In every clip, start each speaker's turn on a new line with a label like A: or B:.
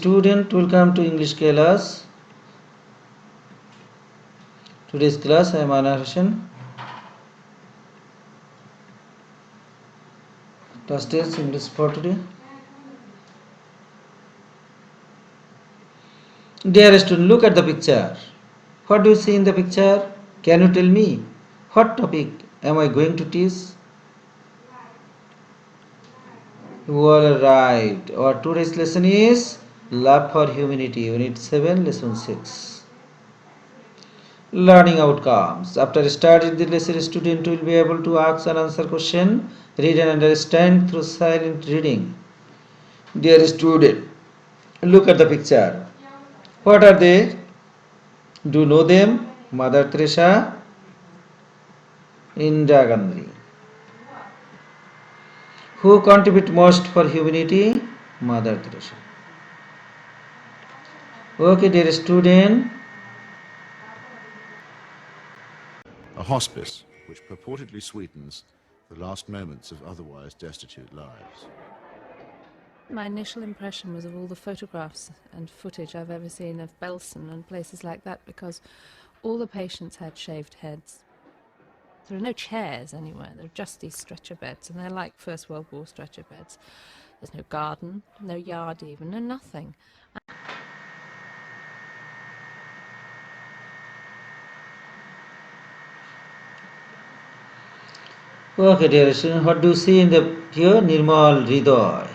A: student, welcome to English class. Today's class I am Anar Hussain. Class test English for today. Dear student, look at the picture. What do you see in the picture? Can you tell me what topic am I going to teach? You are right. Our today's lesson is Love for Humanity, Unit 7, Lesson 6. Learning outcomes. After starting the lesson, student will be able to ask and answer question, read and understand through silent reading. Dear student, look at the picture. What are they? Do you know them? Mother Teresa, Indira Gandhi. Who contribute most for humanity? Mother Teresa. Okay, dear student.
B: A hospice which purportedly sweetens the last moments of otherwise destitute lives.
C: My initial impression was of all the photographs and footage I've ever seen of Belsen and places like that, because all the patients had shaved heads. There are no chairs anywhere, there are just these stretcher beds, and they're like First World War stretcher beds. There's no garden, no yard even, no nothing.
A: Okay, dear student, what do you see in the here? Nirmal Hriday.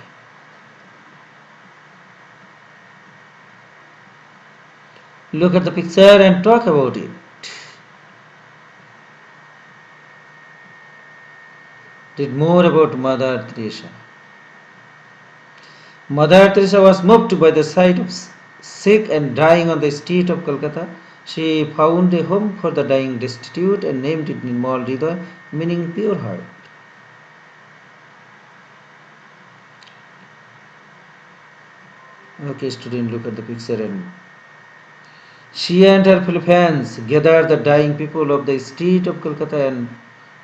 A: Look at the picture and talk about it. Read more about Mother Teresa. Mother Teresa was moved by the sight of sick and dying on the street of Calcutta. She found a home for the dying destitute and named it Nirmal Hriday, meaning pure heart. Okay, student, look at the picture and she and her Philippines gathered the dying people of the street of Calcutta and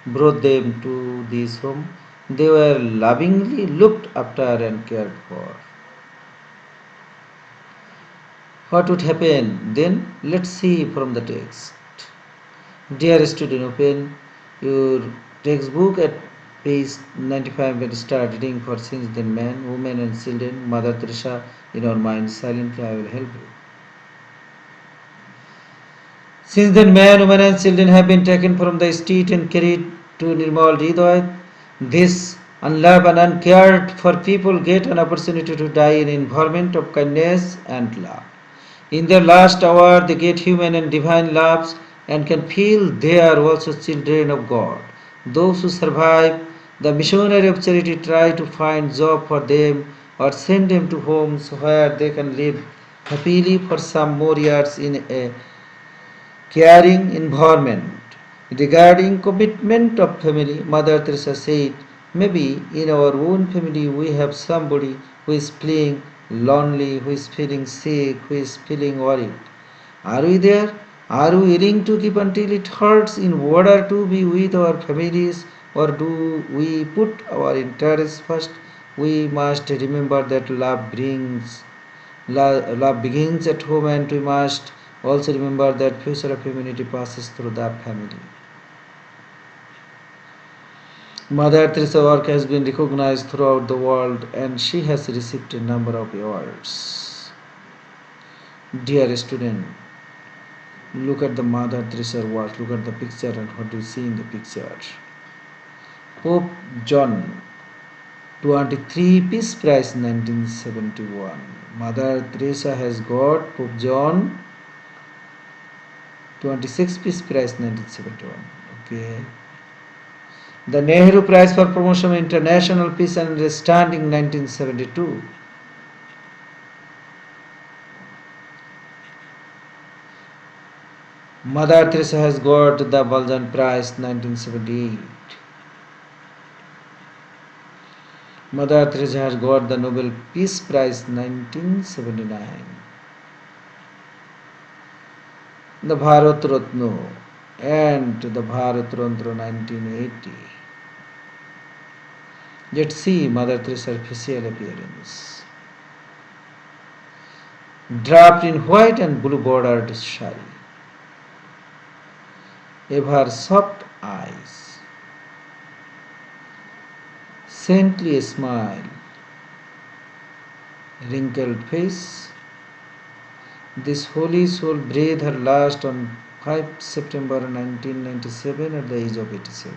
A: brought them to this home. They were lovingly looked after and cared for. What would happen then? Let's see from the text. Dear student, open your textbook at page 95 and start reading for Since Then Man, Women and Children, Mother Teresa in our mind. Silently I will help you. Since then, men, women, and children have been taken from the street and carried to Nirmal Hriday. This unloved and uncared for people get an opportunity to die in an environment of kindness and love. In their last hour, they get human and divine loves and can feel they are also children of God. Those who survive, the missionary of charity try to find job for them or send them to homes where they can live happily for some more years in a caring environment. Regarding commitment of family, Mother Teresa said, maybe in our own family we have somebody who is feeling lonely, who is feeling sick, who is feeling worried. Are we there? Are we willing to keep until it hurts in order to be with our families, or do we put our interests first? We must remember that love begins at home, and we must also remember that future of humanity passes through the family. Mother Teresa's work has been recognized throughout the world and she has received a number of awards. Dear student, look at the Mother Teresa work, look at the picture and what do you see in the picture. Pope John 23 Peace Prize 1971. Mother Teresa has got Pope John 26 Peace Prize 1971. Okay. The Nehru Prize for Promotion of International Peace and Understanding 1972. Mother Teresa has got the Baljan Prize 1978. Mother Teresa has got the Nobel Peace Prize 1979. The Bharat Ratna and the Bharat Ratna 1980. Let's see Mother Teresa's official appearance. draped in white and blue bordered sari. Ever soft eyes, saintly smile, wrinkled face. This holy soul breathed her last on 5 September 1997 at the age of 87.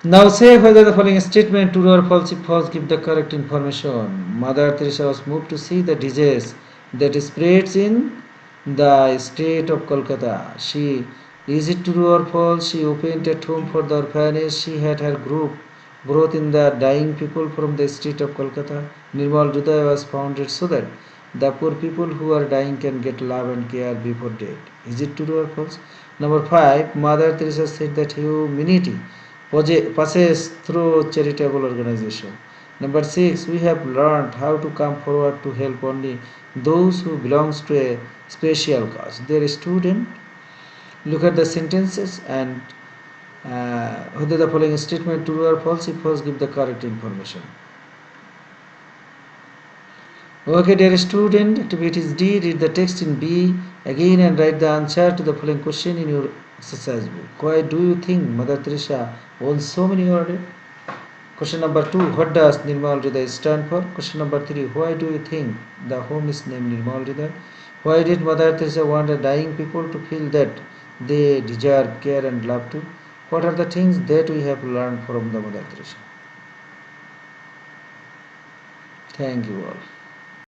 A: Now say whether the following statement true or false. If false, give the correct information. Mother Teresa was moved to see the disease that spreads in the state of Kolkata. Is it true or false? She opened a home for the orphanage. She had her group growth in the dying people from the state of Kolkata. Nirmal Hridaya was founded so that the poor people who are dying can get love and care before death. Is it true or false? Number 5. Mother Teresa said that humanity passes through charitable organization. Number 6, we have learned how to come forward to help only those who belongs to a special cause. Dear student, look at the sentences and whether the following statement true or false. If false, give the correct information. Okay, dear student, activities D, read the text in B again and write the answer to the following question in your exercise book. Why do you think Mother Teresa owns so many orders? Question number 2, what does Nirmal Hridaya stand for? Question number 3, why do you think the home is named Nirmal Hridaya? Why did Mother Teresa want the dying people to feel that they deserve care and love too? What are the things that we have learned from the Mother Teresa? Thank you all.